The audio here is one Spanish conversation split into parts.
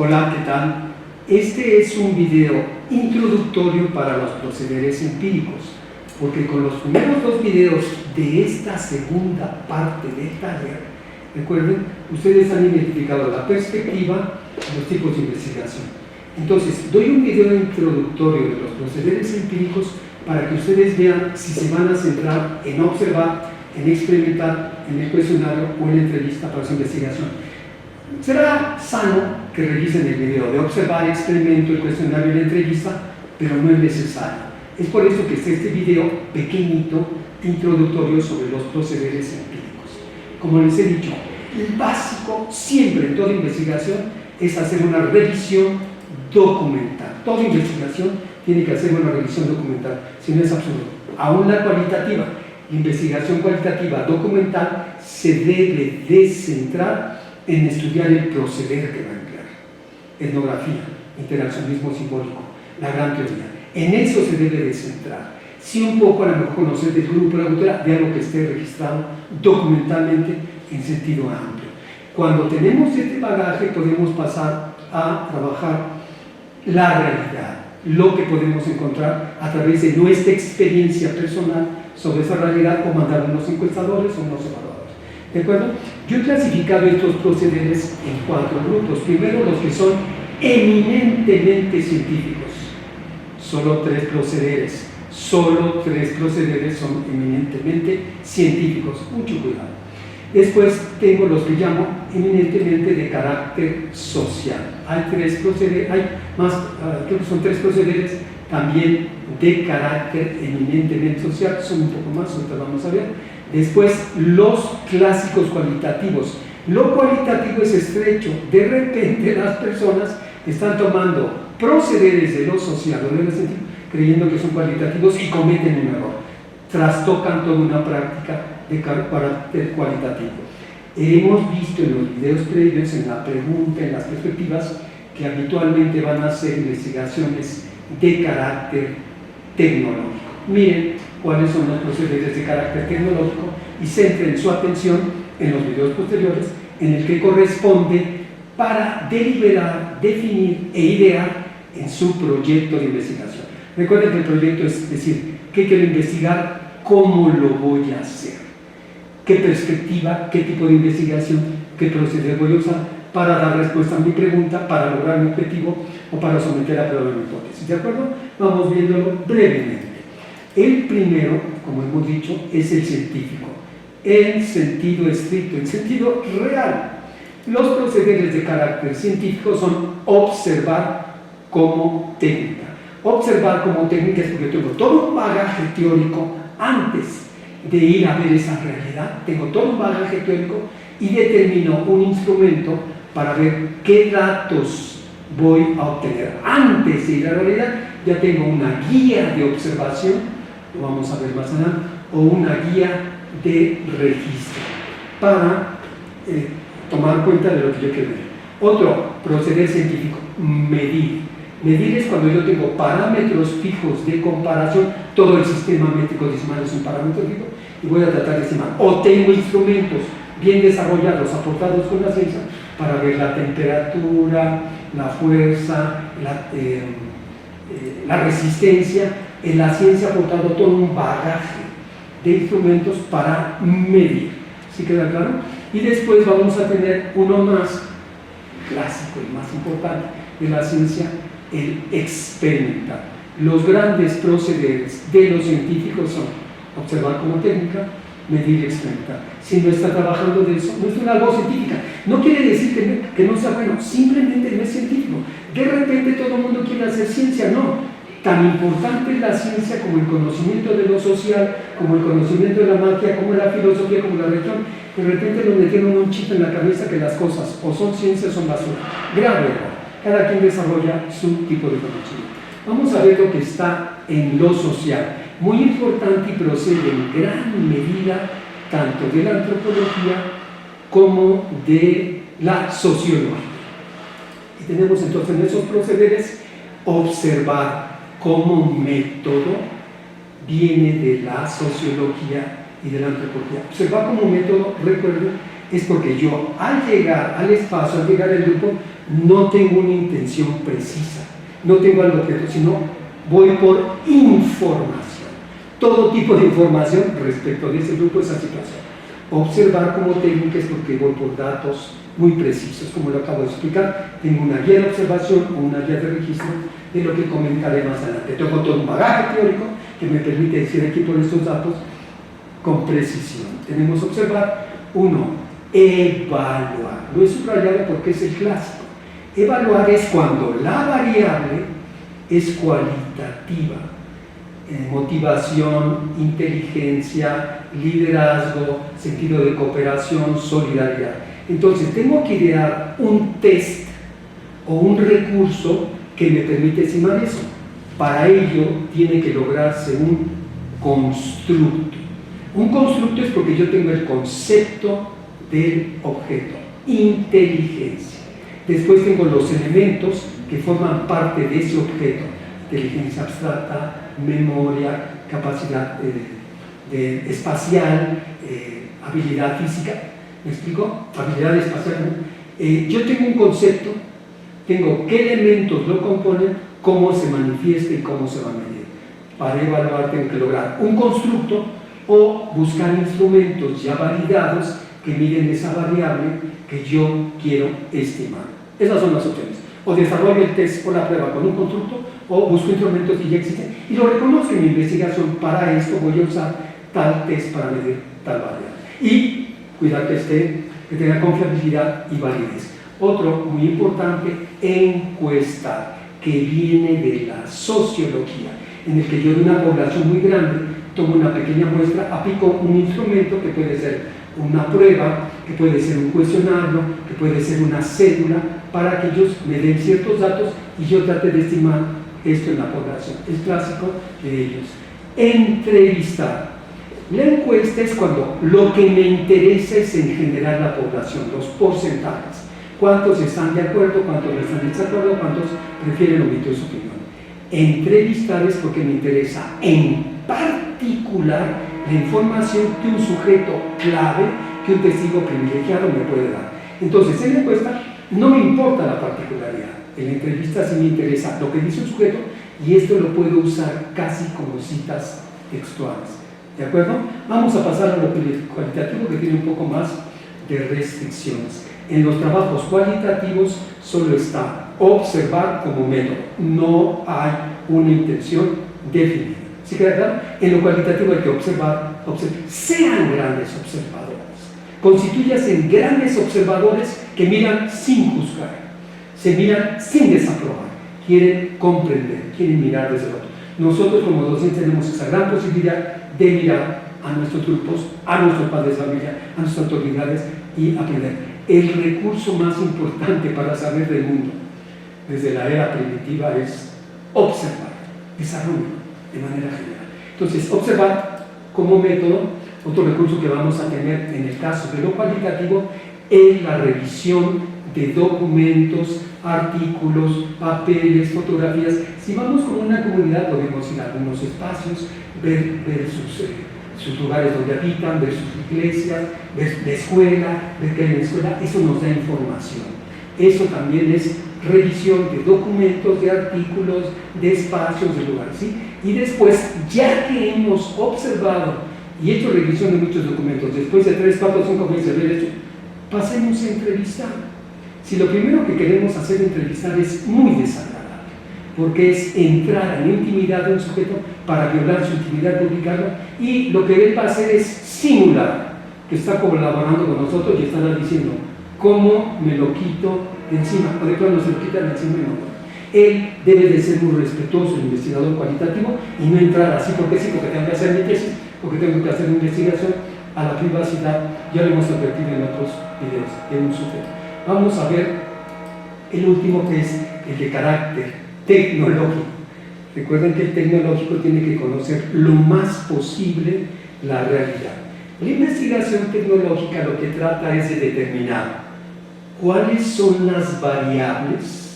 Hola, ¿qué tal? Este es un video introductorio para los procederes empíricos, porque con los primeros dos videos de esta segunda parte del taller, recuerden, ustedes han identificado la perspectiva y los tipos de investigación. Entonces, doy un video introductorio de los procederes empíricos para que ustedes vean si se van a centrar en observar, en experimentar, en el cuestionario o en la entrevista para su investigación. Será sano que revisen el video de observar, experimento, el cuestionario y la entrevista, pero no es necesario. Es por eso que está este video pequeñito, introductorio sobre los procederes empíricos. Como les he dicho, el básico siempre en toda investigación es hacer una revisión documental. Toda investigación tiene que hacer una revisión documental, si no es absurdo. Aún la cualitativa, la investigación cualitativa documental se debe de centrar en estudiar el proceder que va a emplear. Etnografía, interaccionismo simbólico, la gran teoría. En eso se debe de centrar. Sí, un poco a lo mejor conocer del grupo de la cultura, de algo que esté registrado documentalmente en sentido amplio. Cuando tenemos este bagaje podemos pasar a trabajar la realidad, lo que podemos encontrar a través de nuestra experiencia personal sobre esa realidad o mandar unos encuestadores o unos evaluadores. ¿De acuerdo? Yo he clasificado estos procederes en 4 grupos. Primero, los que son eminentemente científicos. Solo 3 procederes. Solo 3 procederes son eminentemente científicos. Mucho cuidado. Después tengo los que llamo eminentemente de carácter social. Hay 3 procederes, hay más, creo que son 3 procederes también de carácter eminentemente social. Son un poco más, ahorita vamos a ver. Después, los clásicos cualitativos. Lo cualitativo es estrecho. De repente las personas están tomando procederes de lo social o de lo científico, creyendo que son cualitativos y cometen un error. Trastocan toda una práctica de carácter cualitativo. Hemos visto en los videos previos, en la pregunta, en las perspectivas, que habitualmente van a ser investigaciones de carácter tecnológico. Miren cuáles son los procederes de carácter tecnológico y centren su atención en los videos posteriores en el que corresponde para deliberar, definir e idear en su proyecto de investigación. Recuerden que el proyecto es decir, ¿qué quiero investigar? ¿Cómo lo voy a hacer? ¿Qué perspectiva, qué tipo de investigación, qué proceder voy a usar para dar respuesta a mi pregunta, para lograr mi objetivo o para someter a prueba mi hipótesis? ¿De acuerdo? Vamos viéndolo brevemente. El primero, como hemos dicho, es el científico, en sentido estricto, en sentido real. Los procederes de carácter científico son observar como técnica. Observar como técnica es porque tengo todo un bagaje teórico antes de ir a ver esa realidad. Tengo todo un bagaje teórico y determino un instrumento para ver qué datos voy a obtener. Antes de ir a la realidad ya tengo una guía de observación, lo vamos a ver más adelante, o una guía de registro para tomar cuenta de lo que yo quiero ver. Otro proceder científico, medir. Medir es cuando yo tengo parámetros fijos de comparación, todo el sistema métrico decimal es un parámetro fijo, y voy a tratar de estimar. O tengo instrumentos bien desarrollados, aportados con la ciencia, para ver la temperatura, la fuerza, la resistencia. En la ciencia ha aportado todo un bagaje de instrumentos para medir. ¿Sí queda claro? Y después vamos a tener uno más clásico y más importante de la ciencia, el experimental. Los grandes procederes de los científicos son observar como técnica, medir y experimentar. Si no está trabajando de eso, no es una algo científica. No quiere decir que no sea bueno, simplemente no es científico. De repente todo el mundo quiere hacer ciencia, no. Tan importante es la ciencia como el conocimiento de lo social, como el conocimiento de la magia, como la filosofía, como la religión. De repente nos metieron un chip en la cabeza que las cosas o son ciencia o son basura. Grave error. Cada quien desarrolla su tipo de conocimiento. Vamos a ver lo que está en lo social. Muy importante y procede en gran medida tanto de la antropología como de la sociología. Y tenemos entonces en esos procederes observar como método viene de la sociología y de la antropología. Observar como método, recuerden, es porque yo al llegar al espacio, al llegar al grupo, no tengo una intención precisa, no tengo algo objeto, sino voy por información, todo tipo de información respecto de ese grupo, esa situación. Observar como técnica es porque voy por datos muy precisos, como lo acabo de explicar. Tengo una guía de observación o una guía de registro de lo que comentaré más adelante. Tengo todo un bagaje teórico que me permite decir aquí por estos datos con precisión. Tenemos observar. 1. Evaluar. Lo he subrayado porque es el clásico. Evaluar es cuando la variable es cualitativa. Motivación, inteligencia, liderazgo, sentido de cooperación, solidaridad. Entonces tengo que idear un test o un recurso que me permite estimar eso. Para ello tiene que lograrse un constructo. Un constructo es porque yo tengo el concepto del objeto, inteligencia. Después tengo los elementos que forman parte de ese objeto: inteligencia abstracta, memoria, capacidad espacial, habilidad física. ¿Me explico? Habilidad espacial. Yo tengo un concepto, tengo qué elementos lo componen, cómo se manifiesta y cómo se va a medir. Para evaluar tengo que lograr un constructo o buscar instrumentos ya validados que miden esa variable que yo quiero estimar. Esas son las opciones. O desarrollo el test o la prueba con un constructo, o busco instrumentos que ya existen y lo reconozco en mi investigación. Para esto voy a usar tal test para medir tal variable. Y cuidar que tenga confiabilidad y validez. Otro muy importante, encuestar, que viene de la sociología, en el que yo de una población muy grande tomo una pequeña muestra, aplico un instrumento que puede ser una prueba, que puede ser un cuestionario, que puede ser una cédula, para que ellos me den ciertos datos y yo trate de estimar esto en la población. Es clásico de ellos. Entrevistar. La encuesta es cuando lo que me interesa es en general la población, los porcentajes. ¿Cuántos están de acuerdo? ¿Cuántos no están de desacuerdo? ¿Cuántos prefieren omitir su opinión? Entrevistar es porque me interesa en particular la información que un sujeto clave, que un testigo privilegiado me puede dar. Entonces, en la encuesta no me importa la particularidad. En la entrevista sí me interesa lo que dice un sujeto, y esto lo puedo usar casi como citas textuales. ¿De acuerdo? Vamos a pasar a lo cualitativo, que tiene un poco más de restricciones. En los trabajos cualitativos solo está observar como método, no hay una intención definida. ¿Sí queda claro? En lo cualitativo hay que observar, sean grandes observadores, constitúyanse en grandes observadores que miran sin juzgar, se miran sin desaprobar, quieren comprender, quieren mirar desde el otro. Nosotros como docentes tenemos esa gran posibilidad de mirar a nuestros grupos, a nuestros padres de familia, a nuestras autoridades y aprender. El recurso más importante para saber del mundo desde la era primitiva es observar, desarrollo de manera general. Entonces, observar como método. Otro recurso que vamos a tener en el caso de lo cualitativo es la revisión de documentos, artículos, papeles, fotografías. Si vamos con una comunidad, podemos ir a algunos espacios, ver sus lugares donde habitan, ver sus iglesias, ver la escuela, ver qué hay en la escuela. Eso nos da información. Eso también es revisión de documentos, de artículos, de espacios, de lugares, ¿sí? Y después, ya que hemos observado y hecho revisión de muchos documentos, después de 3, 4, 5 meses de haber hecho, pasemos a entrevistar. Si lo primero que queremos hacer entrevistar es muy desagradable, porque es entrar en la intimidad de un sujeto para violar su intimidad, publicarlo, y lo que él va a hacer es simular que está colaborando con nosotros y estará diciendo cómo me lo quito de encima, o de cuando se lo quita de encima y no. Él debe de ser muy respetuoso, el investigador cualitativo, y no entrar así porque sí, porque tengo que hacer mi tesis, porque tengo que hacer mi investigación, a la privacidad. Ya lo hemos advertido en otros videos de un sujeto. Vamos a ver el último, que es el de carácter tecnológico. Recuerden que el tecnológico tiene que conocer lo más posible la realidad. La investigación tecnológica lo que trata es de determinar cuáles son las variables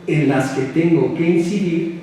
en las que tengo que incidir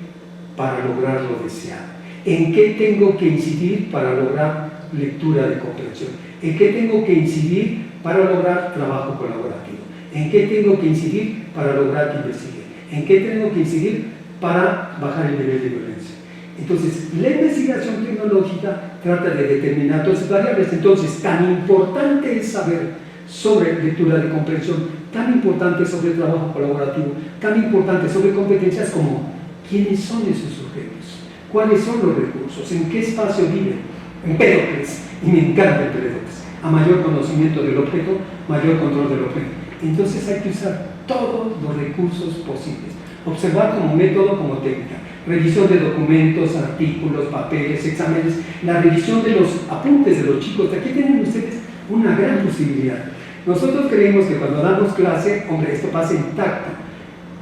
para lograr lo deseado. ¿En qué tengo que incidir para lograr lectura de comprensión? ¿En qué tengo que incidir para lograr trabajo colaborativo? ¿En qué tengo que incidir para lograr que investigue? ¿En qué tengo que incidir para bajar el nivel de violencia? Entonces, la investigación tecnológica trata de determinar todas esas variables. Entonces, tan importante es saber sobre lectura de comprensión, tan importante sobre trabajo colaborativo, tan importante sobre competencias como quiénes son esos sujetos, cuáles son los recursos, en qué espacio viven. Empédocles, y me encanta Empédocles, a mayor conocimiento del objeto, mayor control del objeto. Entonces hay que usar todos los recursos posibles, observar como método, como técnica, revisión de documentos, artículos, papeles, exámenes, la revisión de los apuntes de los chicos. Aquí tienen ustedes una gran posibilidad. Nosotros creemos que cuando damos clase, hombre, esto pasa intacto.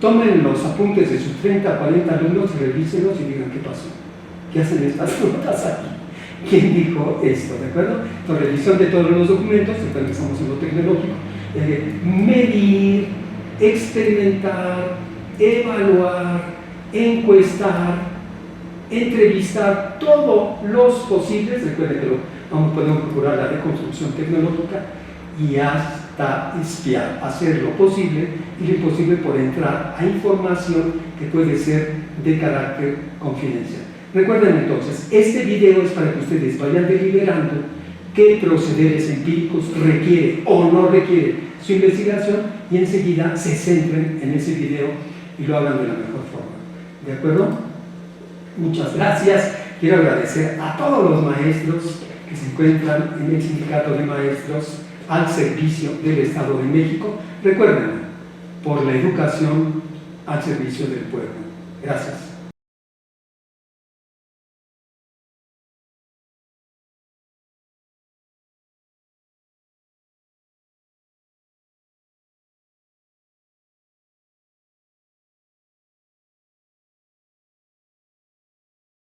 Tomen los apuntes de sus 30, 40 alumnos, revísenlos y digan qué pasó. ¿Qué hacen estas notas aquí? ¿Quién dijo esto? ¿De acuerdo? Entonces, revisión de todos los documentos, entonces empezamos en lo tecnológico, medir, experimentar, evaluar, encuestar, entrevistar, todos los posibles, recuerden que podemos procurar la reconstrucción tecnológica y hasta espiar, hacer lo posible y lo imposible por entrar a información que puede ser de carácter confidencial. Recuerden entonces, este video es para que ustedes vayan deliberando qué procederes empíricos requiere o no requiere su investigación y enseguida se centren en ese video y lo hagan de la mejor forma. ¿De acuerdo? Muchas gracias. Quiero agradecer a todos los maestros que se encuentran en el Sindicato de Maestros al servicio del Estado de México. Recuerden, por la educación al servicio del pueblo. Gracias.